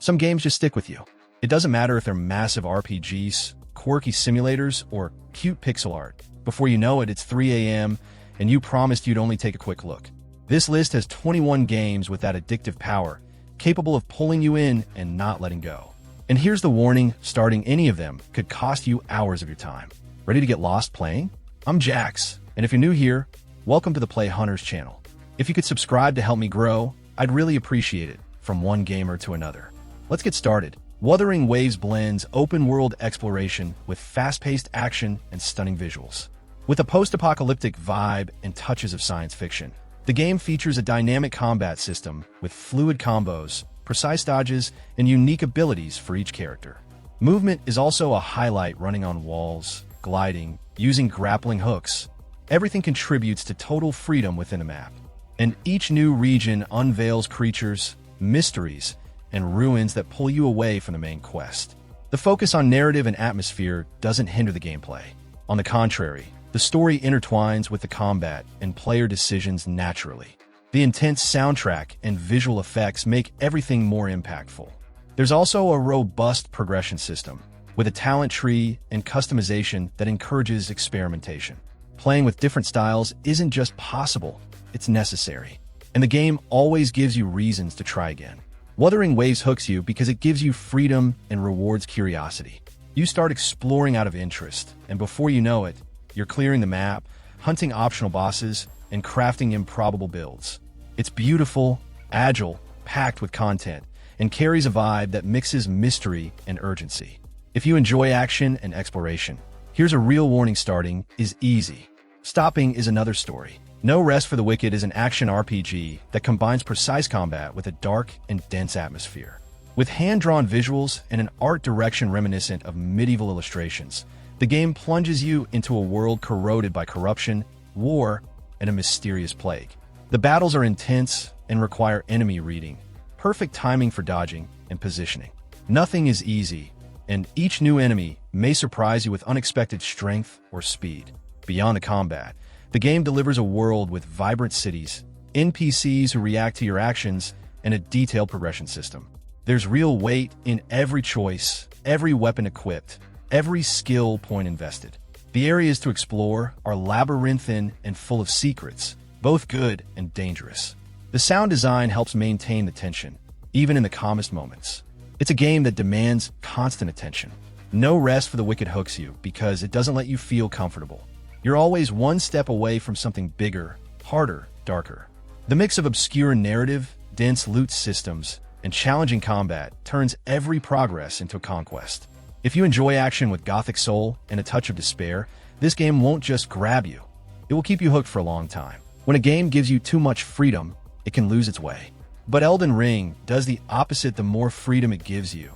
Some games just stick with you. It doesn't matter if they're massive RPGs, quirky simulators, or cute pixel art. Before you know it, it's 3 a.m., and you promised you'd only take a quick look. This list has 21 games with that addictive power, capable of pulling you in and not letting go. And here's the warning, starting any of them could cost you hours of your time. Ready to get lost playing? I'm Jax, and if you're new here, welcome to the Play Hunters channel. If you could subscribe to help me grow, I'd really appreciate it, from one gamer to another. Let's get started. Wuthering Waves blends open-world exploration with fast-paced action and stunning visuals. With a post-apocalyptic vibe and touches of science fiction, the game features a dynamic combat system with fluid combos, precise dodges, and unique abilities for each character. Movement is also a highlight, running on walls, gliding, using grappling hooks. Everything contributes to total freedom within a map. And each new region unveils creatures, mysteries, and ruins that pull you away from the main quest. The focus on narrative and atmosphere doesn't hinder the gameplay. On the contrary, the story intertwines with the combat and player decisions naturally. The intense soundtrack and visual effects make everything more impactful. There's also a robust progression system, with a talent tree and customization that encourages experimentation. Playing with different styles isn't just possible, it's necessary. And the game always gives you reasons to try again. Wuthering Waves hooks you because it gives you freedom and rewards curiosity. You start exploring out of interest, and before you know it, you're clearing the map, hunting optional bosses, and crafting improbable builds. It's beautiful, agile, packed with content, and carries a vibe that mixes mystery and urgency. If you enjoy action and exploration, here's a real warning: starting is easy. Stopping is another story. No Rest for the Wicked is an action RPG that combines precise combat with a dark and dense atmosphere. With hand-drawn visuals and an art direction reminiscent of medieval illustrations, the game plunges you into a world corroded by corruption, war, and a mysterious plague. The battles are intense and require enemy reading, perfect timing for dodging and positioning. Nothing is easy, and each new enemy may surprise you with unexpected strength or speed. Beyond the combat, the game delivers a world with vibrant cities, NPCs who react to your actions, and a detailed progression system. There's real weight in every choice, every weapon equipped, every skill point invested. The areas to explore are labyrinthine and full of secrets, both good and dangerous. The sound design helps maintain the tension, even in the calmest moments. It's a game that demands constant attention. No Rest for the Wicked hooks you because it doesn't let you feel comfortable. You're always one step away from something bigger, harder, darker. The mix of obscure narrative, dense loot systems, and challenging combat turns every progress into a conquest. If you enjoy action with gothic soul and a touch of despair, this game won't just grab you. It will keep you hooked for a long time. When a game gives you too much freedom, it can lose its way. But Elden Ring does the opposite. The more freedom it gives you,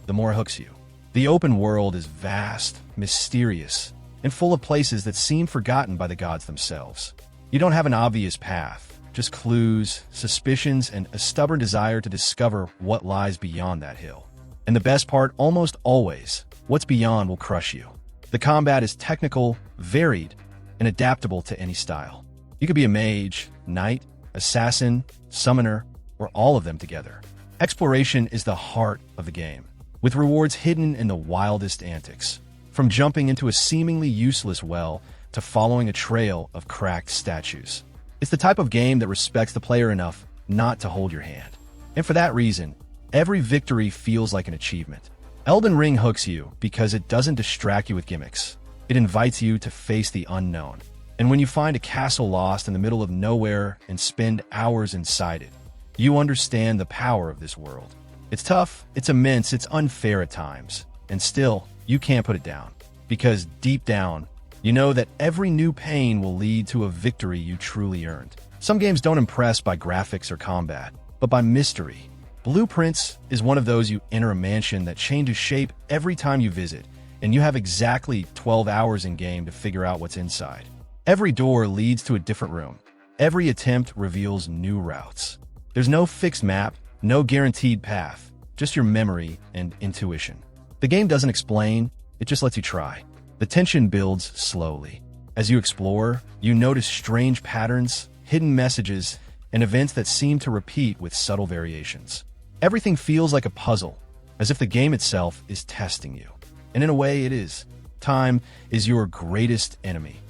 the more it hooks you. The open world is vast, mysterious, and full of places that seem forgotten by the gods themselves. You don't have an obvious path, just clues, suspicions, and a stubborn desire to discover what lies beyond that hill. And the best part, almost always, what's beyond will crush you. The combat is technical, varied, and adaptable to any style. You could be a mage, knight, assassin, summoner, or all of them together. Exploration is the heart of the game, with rewards hidden in the wildest antics. From jumping into a seemingly useless well to following a trail of cracked statues. It's the type of game that respects the player enough not to hold your hand. And for that reason, every victory feels like an achievement. Elden Ring hooks you because it doesn't distract you with gimmicks. It invites you to face the unknown. And when you find a castle lost in the middle of nowhere and spend hours inside it, you understand the power of this world. It's tough, it's immense, it's unfair at times, and still, you can't put it down. Because deep down, you know that every new pain will lead to a victory you truly earned. Some games don't impress by graphics or combat, but by mystery. Blueprints is one of those. You enter a mansion that changes shape every time you visit, and you have exactly 12 hours in game to figure out what's inside. Every door leads to a different room. Every attempt reveals new routes. There's no fixed map, no guaranteed path, just your memory and intuition. The game doesn't explain, it just lets you try. The tension builds slowly. As you explore, you notice strange patterns, hidden messages, and events that seem to repeat with subtle variations. Everything feels like a puzzle, as if the game itself is testing you. And in a way, it is. Time is your greatest enemy.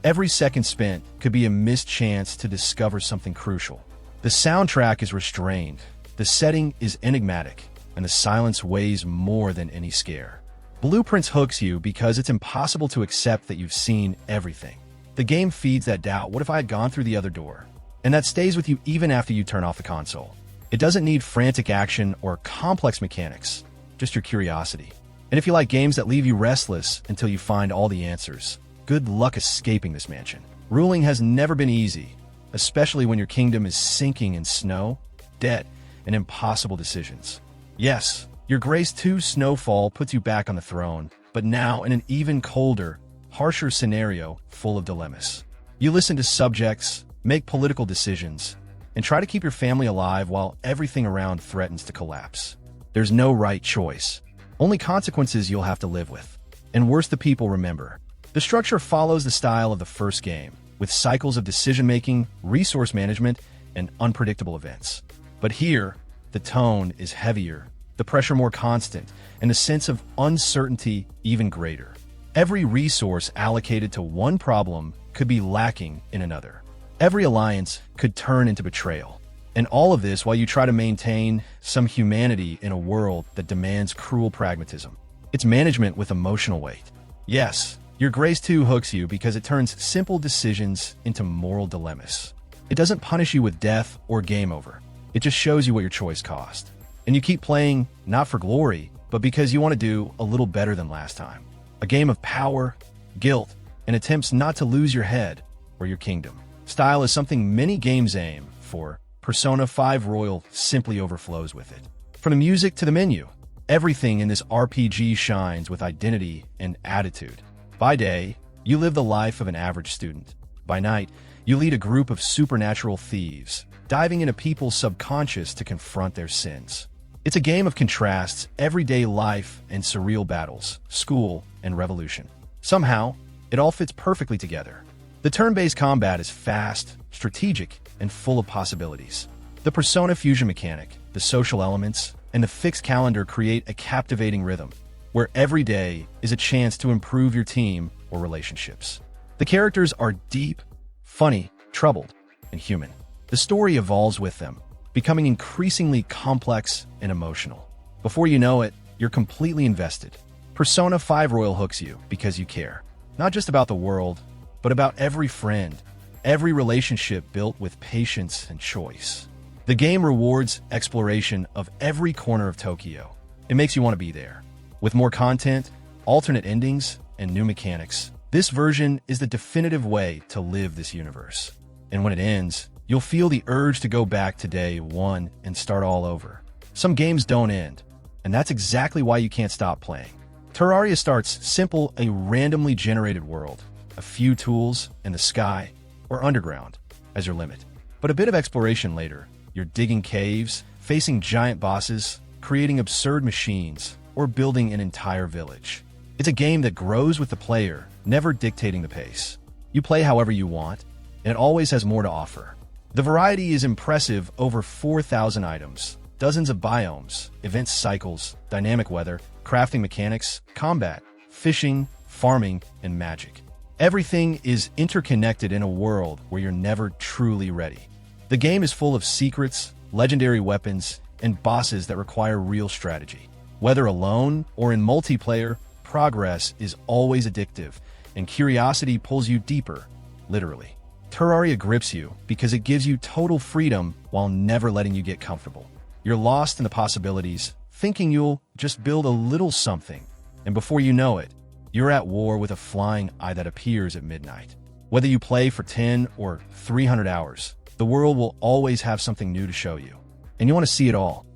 Every second spent could be a missed chance to discover something crucial. The soundtrack is restrained, the setting is enigmatic, and the silence weighs more than any scare. Blueprints hooks you because it's impossible to accept that you've seen everything. The game feeds that doubt, what if I had gone through the other door? And that stays with you even after you turn off the console. It doesn't need frantic action or complex mechanics, just your curiosity. And if you like games that leave you restless until you find all the answers, good luck escaping this mansion. Ruling has never been easy, especially when your kingdom is sinking in snow, debt, and impossible decisions. Yes, your Grace 2 Snowfall puts you back on the throne, but now in an even colder, harsher scenario full of dilemmas. You listen to subjects, make political decisions, and try to keep your family alive while everything around threatens to collapse. There's no right choice, only consequences you'll have to live with. And worse, the people remember. The structure follows the style of the first game, with cycles of decision-making, resource management, and unpredictable events. But here, the tone is heavier, the pressure more constant, and the sense of uncertainty even greater. Every resource allocated to one problem could be lacking in another. Every alliance could turn into betrayal. And all of this while you try to maintain some humanity in a world that demands cruel pragmatism. It's management with emotional weight. Yes, your Grace 2 hooks you because it turns simple decisions into moral dilemmas. It doesn't punish you with death or game over. It just shows you what your choice cost. And you keep playing, not for glory, but because you want to do a little better than last time. A game of power, guilt, and attempts not to lose your head or your kingdom. Style is something many games aim for. Persona 5 Royal simply overflows with it. From the music to the menu, everything in this RPG shines with identity and attitude. By day, you live the life of an average student. By night, you lead a group of supernatural thieves, diving into people's subconscious to confront their sins. It's a game of contrasts, everyday life and surreal battles, school and revolution. Somehow, it all fits perfectly together. The turn-based combat is fast, strategic, and full of possibilities. The Persona fusion mechanic, the social elements, and the fixed calendar create a captivating rhythm, where every day is a chance to improve your team or relationships. The characters are deep, funny, troubled, and human. The story evolves with them, becoming increasingly complex and emotional. Before you know it, you're completely invested. Persona 5 Royal hooks you because you care, not just about the world, but about every friend, every relationship built with patience and choice. The game rewards exploration of every corner of Tokyo. It makes you want to be there. With more content, alternate endings, and new mechanics, this version is the definitive way to live this universe. And when it ends, you'll feel the urge to go back to day one and start all over. Some games don't end, and that's exactly why you can't stop playing. Terraria starts simple, a randomly generated world, a few tools, and the sky, or underground, as your limit. But a bit of exploration later, you're digging caves, facing giant bosses, creating absurd machines, or building an entire village. It's a game that grows with the player, never dictating the pace. You play however you want, and it always has more to offer. The variety is impressive, over 4,000 items, dozens of biomes, event cycles, dynamic weather, crafting mechanics, combat, fishing, farming, and magic. Everything is interconnected in a world where you're never truly ready. The game is full of secrets, legendary weapons, and bosses that require real strategy. Whether alone or in multiplayer, progress is always addictive, and curiosity pulls you deeper, literally. Terraria grips you because it gives you total freedom while never letting you get comfortable. You're lost in the possibilities, thinking you'll just build a little something, and before you know it, you're at war with a flying eye that appears at midnight. Whether you play for 10 or 300 hours, the world will always have something new to show you, and you want to see it all.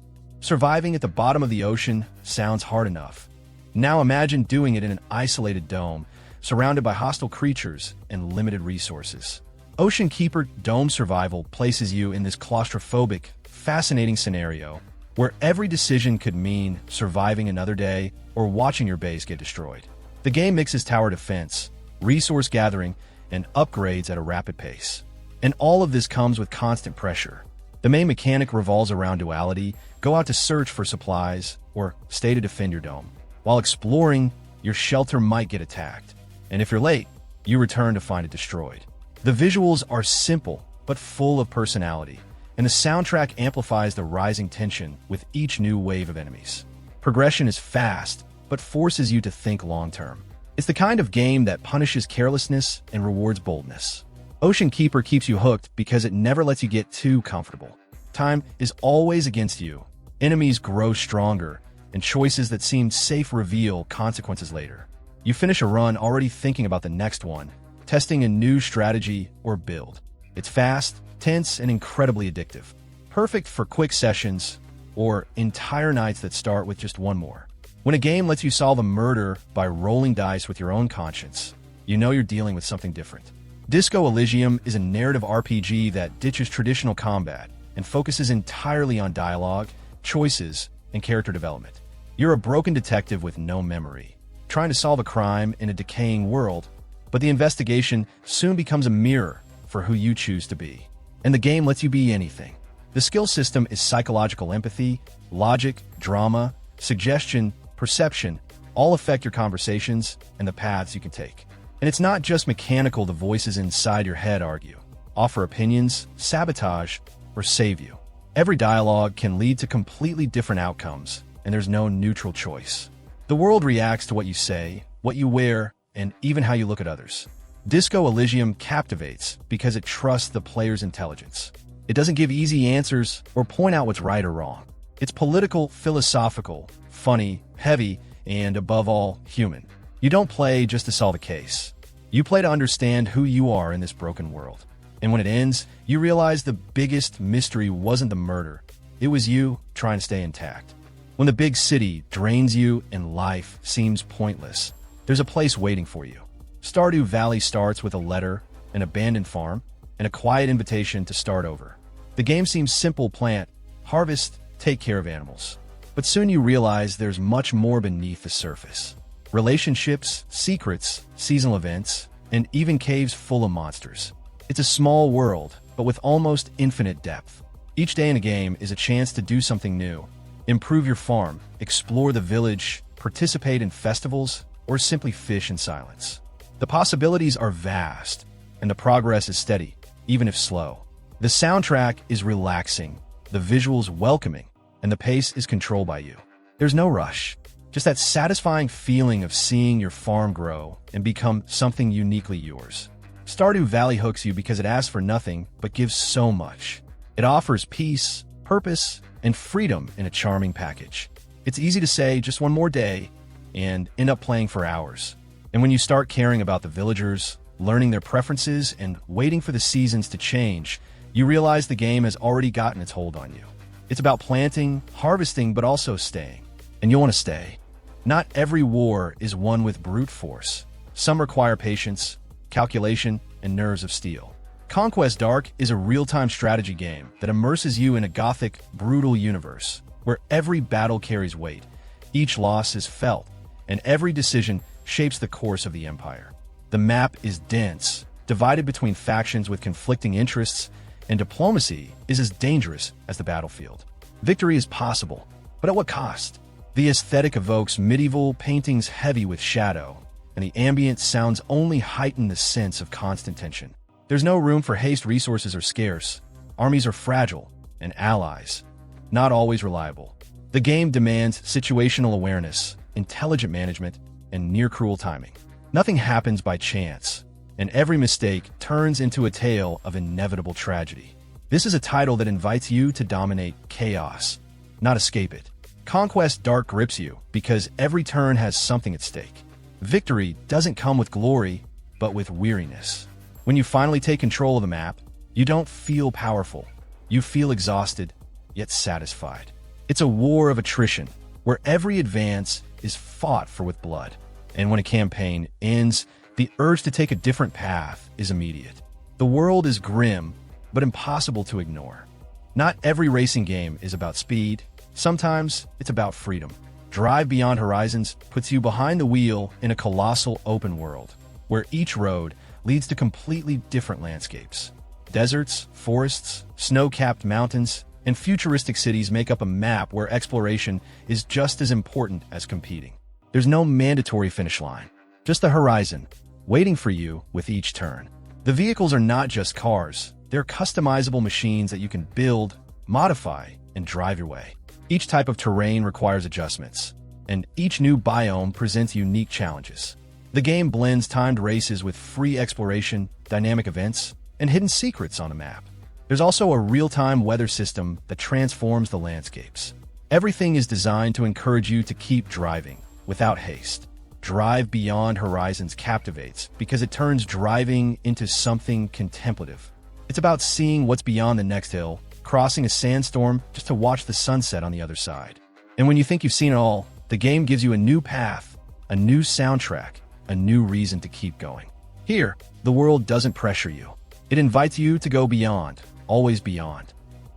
Surviving at the bottom of the ocean sounds hard enough. Now imagine doing it in an isolated dome, surrounded by hostile creatures and limited resources. Ocean Keeper Dome Survival places you in this claustrophobic, fascinating scenario where every decision could mean surviving another day or watching your base get destroyed. The game mixes tower defense, resource gathering, and upgrades at a rapid pace. And all of this comes with constant pressure. The main mechanic revolves around duality: go out to search for supplies, or stay to defend your dome. While exploring, your shelter might get attacked, and if you're late, you return to find it destroyed. The visuals are simple, but full of personality, and the soundtrack amplifies the rising tension with each new wave of enemies. Progression is fast, but forces you to think long-term. It's the kind of game that punishes carelessness and rewards boldness. Ocean Keeper keeps you hooked because it never lets you get too comfortable. Time is always against you. Enemies grow stronger, and choices that seemed safe reveal consequences later. You finish a run already thinking about the next one, testing a new strategy or build. It's fast, tense, and incredibly addictive. Perfect for quick sessions or entire nights that start with just one more. When a game lets you solve a murder by rolling dice with your own conscience, you know you're dealing with something different. Disco Elysium is a narrative RPG that ditches traditional combat and focuses entirely on dialogue, choices, and character development. You're a broken detective with no memory, trying to solve a crime in a decaying world, but the investigation soon becomes a mirror for who you choose to be. And the game lets you be anything. The skill system is psychological empathy, logic, drama, suggestion, perception, all affect your conversations and the paths you can take. And it's not just mechanical. The voices inside your head argue, offer opinions, sabotage, or save you. Every dialogue can lead to completely different outcomes, and there's no neutral choice. The world reacts to what you say, what you wear, and even how you look at others. Disco Elysium captivates because it trusts the player's intelligence. It doesn't give easy answers or point out what's right or wrong. It's political, philosophical, funny, heavy, and above all, human. You don't play just to solve a case. You play to understand who you are in this broken world. And when it ends, you realize the biggest mystery wasn't the murder. It was you trying to stay intact. When the big city drains you and life seems pointless, there's a place waiting for you. Stardew Valley starts with a letter, an abandoned farm, and a quiet invitation to start over. The game seems simple: plant, harvest, take care of animals. But soon you realize there's much more beneath the surface. Relationships, secrets, seasonal events, and even caves full of monsters. It's a small world, but with almost infinite depth. Each day in a game is a chance to do something new. Improve your farm, explore the village, participate in festivals, or simply fish in silence. The possibilities are vast, and the progress is steady, even if slow. The soundtrack is relaxing, the visuals welcoming, and the pace is controlled by you. There's no rush, just that satisfying feeling of seeing your farm grow and become something uniquely yours. Stardew Valley hooks you because it asks for nothing but gives so much. It offers peace, purpose, and freedom in a charming package. It's easy to say just one more day and end up playing for hours. And when you start caring about the villagers, learning their preferences, and waiting for the seasons to change, you realize the game has already gotten its hold on you. It's about planting, harvesting, but also staying. And you'll want to stay. Not every war is won with brute force. Some require patience, calculation, and nerves of steel. Conquest Dark is a real-time strategy game that immerses you in a gothic, brutal universe where every battle carries weight, each loss is felt, and every decision shapes the course of the empire. The map is dense, divided between factions with conflicting interests, and diplomacy is as dangerous as the battlefield. Victory is possible, but at what cost? The aesthetic evokes medieval paintings heavy with shadow, and the ambient sounds only heighten the sense of constant tension. There's no room for haste. Resources are scarce, armies are fragile, and allies not always reliable. The game demands situational awareness, intelligent management, and near-cruel timing. Nothing happens by chance, and every mistake turns into a tale of inevitable tragedy. This is a title that invites you to dominate chaos, not escape it. Conquest Dark grips you because every turn has something at stake. Victory doesn't come with glory, but with weariness. When you finally take control of the map, you don't feel powerful. You feel exhausted, yet satisfied. It's a war of attrition, where every advance is fought for with blood. And when a campaign ends, the urge to take a different path is immediate. The world is grim, but impossible to ignore. Not every racing game is about speed. Sometimes it's about freedom. Drive Beyond Horizons puts you behind the wheel in a colossal open world, where each road leads to completely different landscapes. Deserts, forests, snow-capped mountains, and futuristic cities make up a map where exploration is just as important as competing. There's no mandatory finish line, just the horizon, waiting for you with each turn. The vehicles are not just cars, they're customizable machines that you can build, modify, and drive your way. Each type of terrain requires adjustments, and each new biome presents unique challenges. The game blends timed races with free exploration, dynamic events, and hidden secrets on a map. There's also a real-time weather system that transforms the landscapes. Everything is designed to encourage you to keep driving, without haste. Drive Beyond Horizons captivates because it turns driving into something contemplative. It's about seeing what's beyond the next hill, crossing a sandstorm just to watch the sunset on the other side. And when you think you've seen it all, the game gives you a new path, a new soundtrack, a new reason to keep going. Here, the world doesn't pressure you. It invites you to go beyond, always beyond.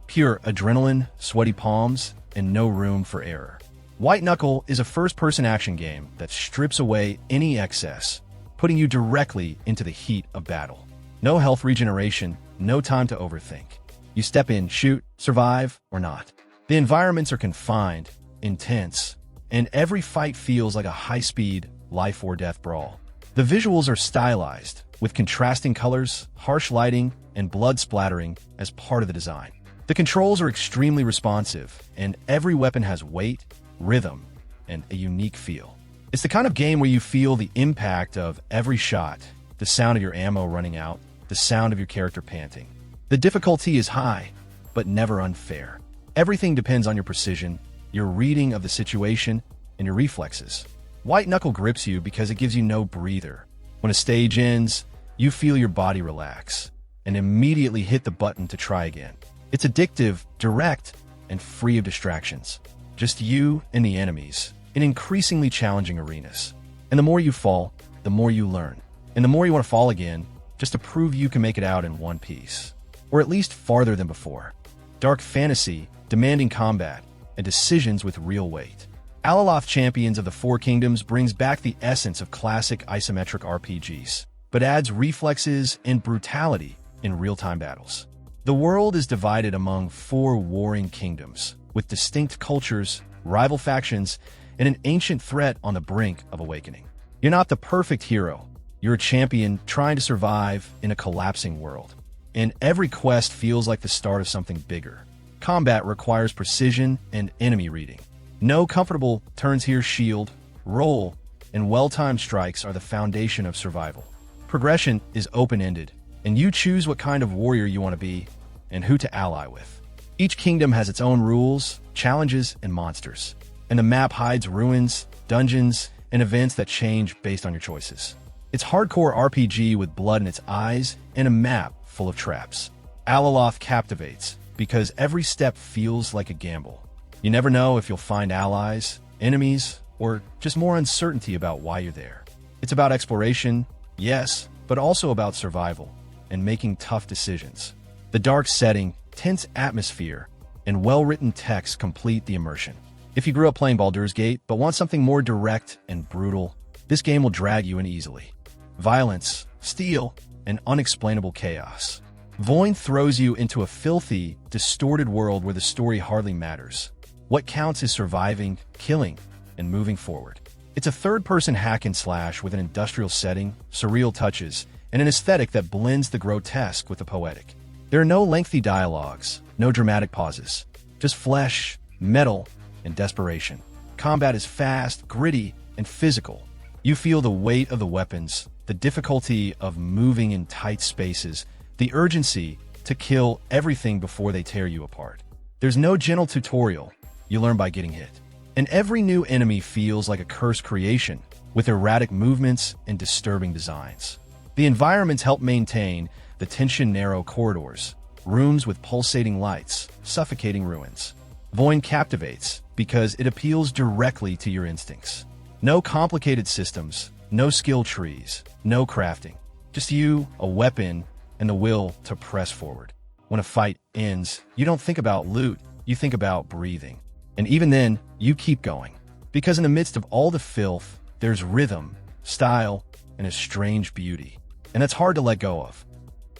Pure adrenaline, sweaty palms, and no room for error. White Knuckle is a first-person action game that strips away any excess, putting you directly into the heat of battle. No health regeneration, no time to overthink. You step in, shoot, survive, or not. The environments are confined, intense, and every fight feels like a high-speed, life-or-death brawl. The visuals are stylized, with contrasting colors, harsh lighting, and blood splattering as part of the design. The controls are extremely responsive, and every weapon has weight, rhythm, and a unique feel. It's the kind of game where you feel the impact of every shot, the sound of your ammo running out, the sound of your character panting. The difficulty is high, but never unfair. Everything depends on your precision, your reading of the situation, and your reflexes. White Knuckle grips you because it gives you no breather. When a stage ends, you feel your body relax and immediately hit the button to try again. It's addictive, direct, and free of distractions. Just you and the enemies in increasingly challenging arenas. And the more you fall, the more you learn. And the more you want to fall again, just to prove you can make it out in one piece. Or at least farther than before. Dark fantasy, demanding combat, and decisions with real weight. Alaloth Champions of the Four Kingdoms brings back the essence of classic isometric RPGs, but adds reflexes and brutality in real-time battles. The world is divided among 4 warring kingdoms, with distinct cultures, rival factions, and an ancient threat on the brink of awakening. You're not the perfect hero. You're a champion trying to survive in a collapsing world. And every quest feels like the start of something bigger. Combat requires precision and enemy reading. No comfortable turns here. Shield, roll, and well-timed strikes are the foundation of survival. Progression is open-ended, and you choose what kind of warrior you want to be and who to ally with. Each kingdom has its own rules, challenges, and monsters, and the map hides ruins, dungeons, and events that change based on your choices. It's hardcore RPG with blood in its eyes and a map full of traps. Alaloth captivates because every step feels like a gamble. You never know if you'll find allies, enemies, or just more uncertainty about why you're there. It's about exploration, yes, but also about survival and making tough decisions. The dark setting, tense atmosphere, and well-written text complete the immersion. If you grew up playing Baldur's Gate but want something more direct and brutal, this game will drag you in easily. Violence, steel, and unexplainable chaos. Voin throws you into a filthy, distorted world where the story hardly matters. What counts is surviving, killing, and moving forward. It's a third-person hack-and-slash with an industrial setting, surreal touches, and an aesthetic that blends the grotesque with the poetic. There are no lengthy dialogues, no dramatic pauses, just flesh, metal, and desperation. Combat is fast, gritty, and physical. You feel the weight of the weapons, the difficulty of moving in tight spaces, the urgency to kill everything before they tear you apart. There's no gentle tutorial. You learn by getting hit. And every new enemy feels like a cursed creation, with erratic movements and disturbing designs. The environments help maintain the tension-narrow corridors, rooms with pulsating lights, suffocating ruins. Voin captivates because it appeals directly to your instincts. No complicated systems, no skill trees, no crafting. Just you, a weapon, and the will to press forward. When a fight ends, you don't think about loot, you think about breathing. And even then, you keep going. Because in the midst of all the filth, there's rhythm, style, and a strange beauty. And it's hard to let go of.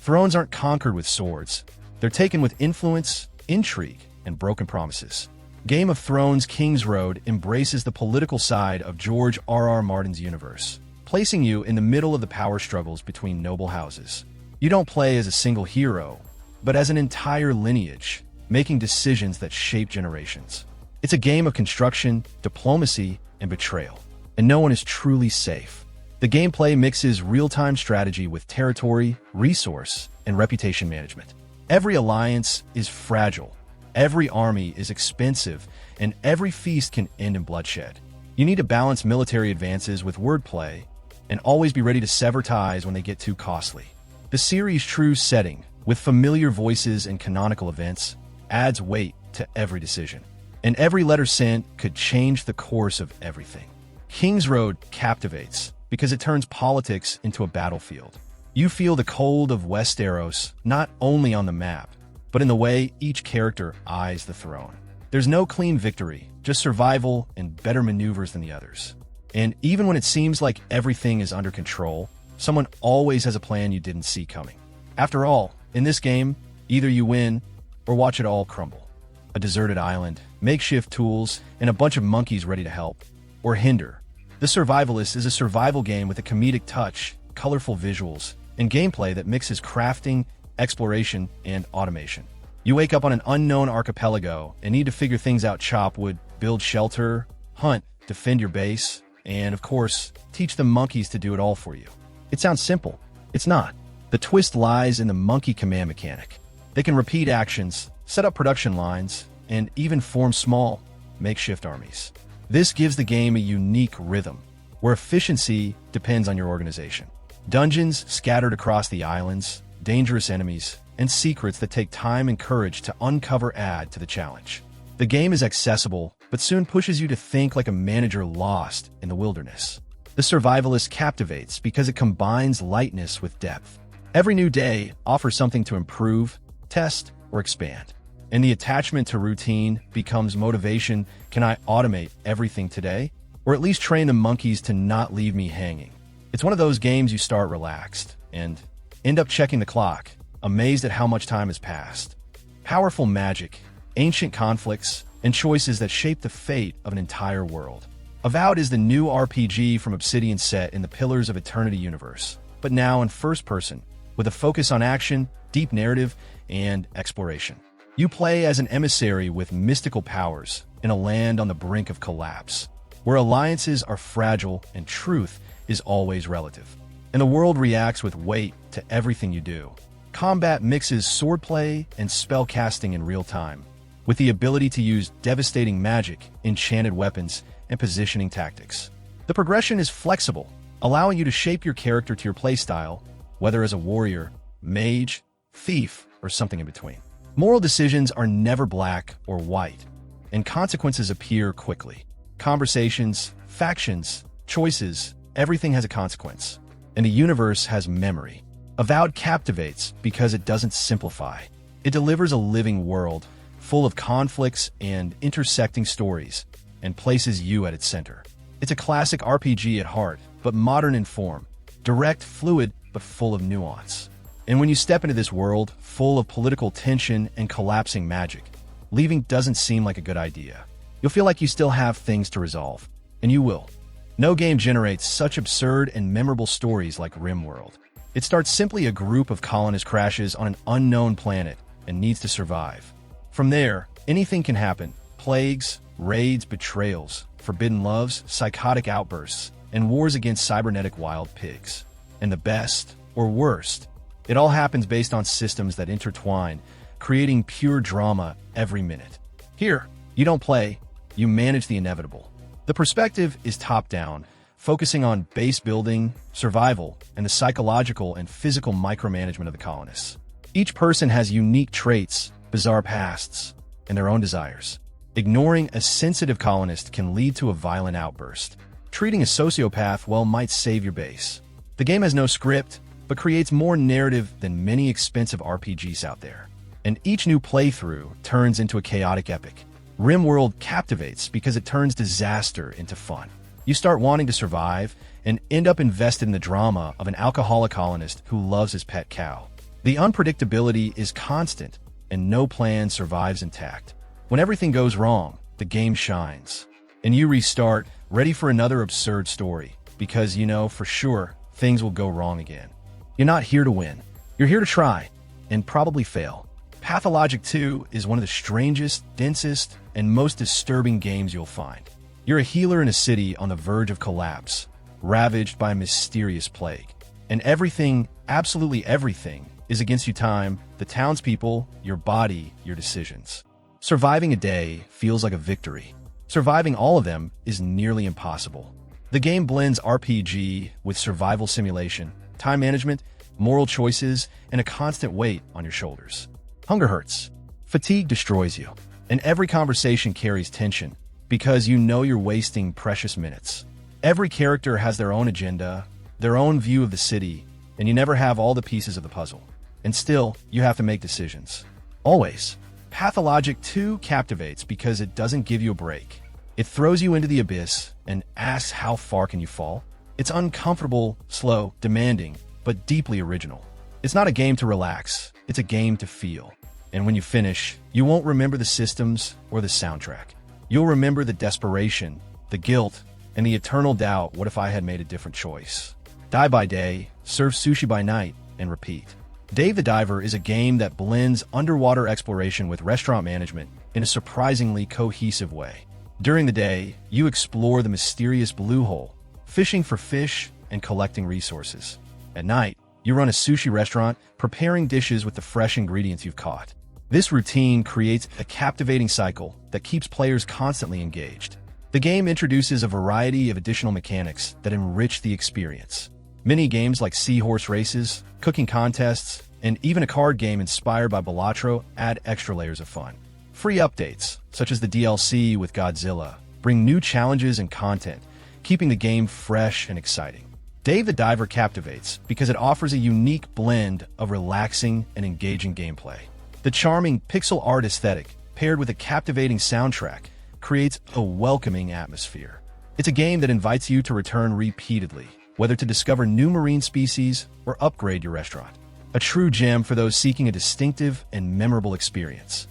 Thrones aren't conquered with swords. They're taken with influence, intrigue, and broken promises. Game of Thrones Kingsroad embraces the political side of George R.R. Martin's universe, placing you in the middle of the power struggles between noble houses. You don't play as a single hero, but as an entire lineage, making decisions that shape generations. It's a game of construction, diplomacy, and betrayal, and no one is truly safe. The gameplay mixes real-time strategy with territory, resource, and reputation management. Every alliance is fragile, every army is expensive, and every feast can end in bloodshed. You need to balance military advances with wordplay, and always be ready to sever ties when they get too costly. The series' true setting, with familiar voices and canonical events, adds weight to every decision. And every letter sent could change the course of everything. Kingsroad captivates because it turns politics into a battlefield. You feel the cold of Westeros not only on the map, but in the way each character eyes the throne. There's no clean victory, just survival and better maneuvers than the others. And even when it seems like everything is under control, someone always has a plan you didn't see coming. After all, in this game, either you win or watch it all crumble. A deserted island, makeshift tools, and a bunch of monkeys ready to help or hinder. The Survivalist is a survival game with a comedic touch, colorful visuals, and gameplay that mixes crafting, exploration, and automation. You wake up on an unknown archipelago and need to figure things out: chop wood, build shelter, hunt, defend your base, and, of course, teach the monkeys to do it all for you. It sounds simple. It's not. The twist lies in the monkey command mechanic. They can repeat actions, set up production lines, and even form small, makeshift armies. This gives the game a unique rhythm, where efficiency depends on your organization. Dungeons scattered across the islands, dangerous enemies, and secrets that take time and courage to uncover add to the challenge. The game is accessible, but soon pushes you to think like a manager lost in the wilderness. The Survivalist captivates because it combines lightness with depth. Every new day offers something to improve, test, or expand. And the attachment to routine becomes motivation. Can I automate everything today? Or at least train the monkeys to not leave me hanging? It's one of those games you start relaxed and end up checking the clock, amazed at how much time has passed. Powerful magic, ancient conflicts, and choices that shape the fate of an entire world. Avowed is the new RPG from Obsidian set in the Pillars of Eternity universe, but now in first person, with a focus on action, deep narrative, and exploration. You play as an emissary with mystical powers in a land on the brink of collapse, where alliances are fragile and truth is always relative. And the world reacts with weight to everything you do. Combat mixes swordplay and spell casting in real time, with the ability to use devastating magic, enchanted weapons, and positioning tactics. The progression is flexible, allowing you to shape your character to your playstyle, whether as a warrior, mage, thief, or something in between. Moral decisions are never black or white, and consequences appear quickly. Conversations, factions, choices, everything has a consequence. And the universe has memory. Avowed captivates because it doesn't simplify. It delivers a living world, full of conflicts and intersecting stories, and places you at its center. It's a classic RPG at heart, but modern in form. Direct, fluid, but full of nuance. And when you step into this world, full of political tension and collapsing magic, leaving doesn't seem like a good idea. You'll feel like you still have things to resolve. And you will. No game generates such absurd and memorable stories like RimWorld. It starts simply a group of colonists crashes on an unknown planet and needs to survive. From there, anything can happen. Plagues, raids, betrayals, forbidden loves, psychotic outbursts, and wars against cybernetic wild pigs. And the best, or worst, it all happens based on systems that intertwine, creating pure drama every minute. Here, you don't play, you manage the inevitable. The perspective is top-down, focusing on base building, survival, and the psychological and physical micromanagement of the colonists. Each person has unique traits, bizarre pasts, and their own desires. Ignoring a sensitive colonist can lead to a violent outburst. Treating a sociopath well might save your base. The game has no script, but creates more narrative than many expensive RPGs out there. And each new playthrough turns into a chaotic epic. RimWorld captivates because it turns disaster into fun. You start wanting to survive and end up invested in the drama of an alcoholic colonist who loves his pet cow. The unpredictability is constant, and no plan survives intact. When everything goes wrong, the game shines. And you restart, ready for another absurd story, because you know for sure things will go wrong again. You're not here to win. You're here to try, and probably fail. Pathologic II is one of the strangest, densest, and most disturbing games you'll find. You're a healer in a city on the verge of collapse, ravaged by a mysterious plague. And everything, absolutely everything, is against you: time, the townspeople, your body, your decisions. Surviving a day feels like a victory. Surviving all of them is nearly impossible. The game blends RPG with survival simulation, time management, moral choices, and a constant weight on your shoulders. Hunger hurts. Fatigue destroys you. And every conversation carries tension, because you know you're wasting precious minutes. Every character has their own agenda, their own view of the city, and you never have all the pieces of the puzzle. And still, you have to make decisions. Always. Pathologic II captivates because it doesn't give you a break. It throws you into the abyss and asks, how far can you fall? It's uncomfortable, slow, demanding, but deeply original. It's not a game to relax, it's a game to feel. And when you finish, you won't remember the systems or the soundtrack. You'll remember the desperation, the guilt, and the eternal doubt: what if I had made a different choice? Die by day, serve sushi by night, and repeat. Dave the Diver is a game that blends underwater exploration with restaurant management in a surprisingly cohesive way. During the day, you explore the mysterious blue hole, fishing for fish and collecting resources. At night, you run a sushi restaurant, preparing dishes with the fresh ingredients you've caught. This routine creates a captivating cycle that keeps players constantly engaged. The game introduces a variety of additional mechanics that enrich the experience. Mini games like seahorse races, cooking contests, and even a card game inspired by Balatro add extra layers of fun. Free updates, such as the DLC with Godzilla, bring new challenges and content, keeping the game fresh and exciting. Dave the Diver captivates because it offers a unique blend of relaxing and engaging gameplay. The charming pixel art aesthetic, paired with a captivating soundtrack, creates a welcoming atmosphere. It's a game that invites you to return repeatedly, whether to discover new marine species or upgrade your restaurant. A true gem for those seeking a distinctive and memorable experience.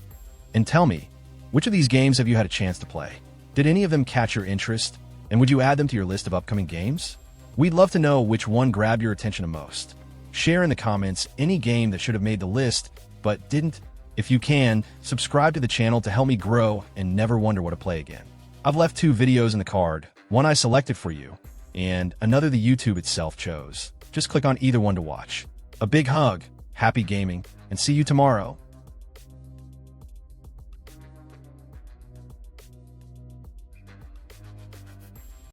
And tell me, which of these games have you had a chance to play? Did any of them catch your interest? And would you add them to your list of upcoming games? We'd love to know which one grabbed your attention the most. Share in the comments any game that should have made the list, but didn't. If you can, subscribe to the channel to help me grow and never wonder what to play again. I've left 2 videos in the card, one I selected for you, and another the YouTube itself chose. Just click on either one to watch. A big hug, happy gaming, and see you tomorrow.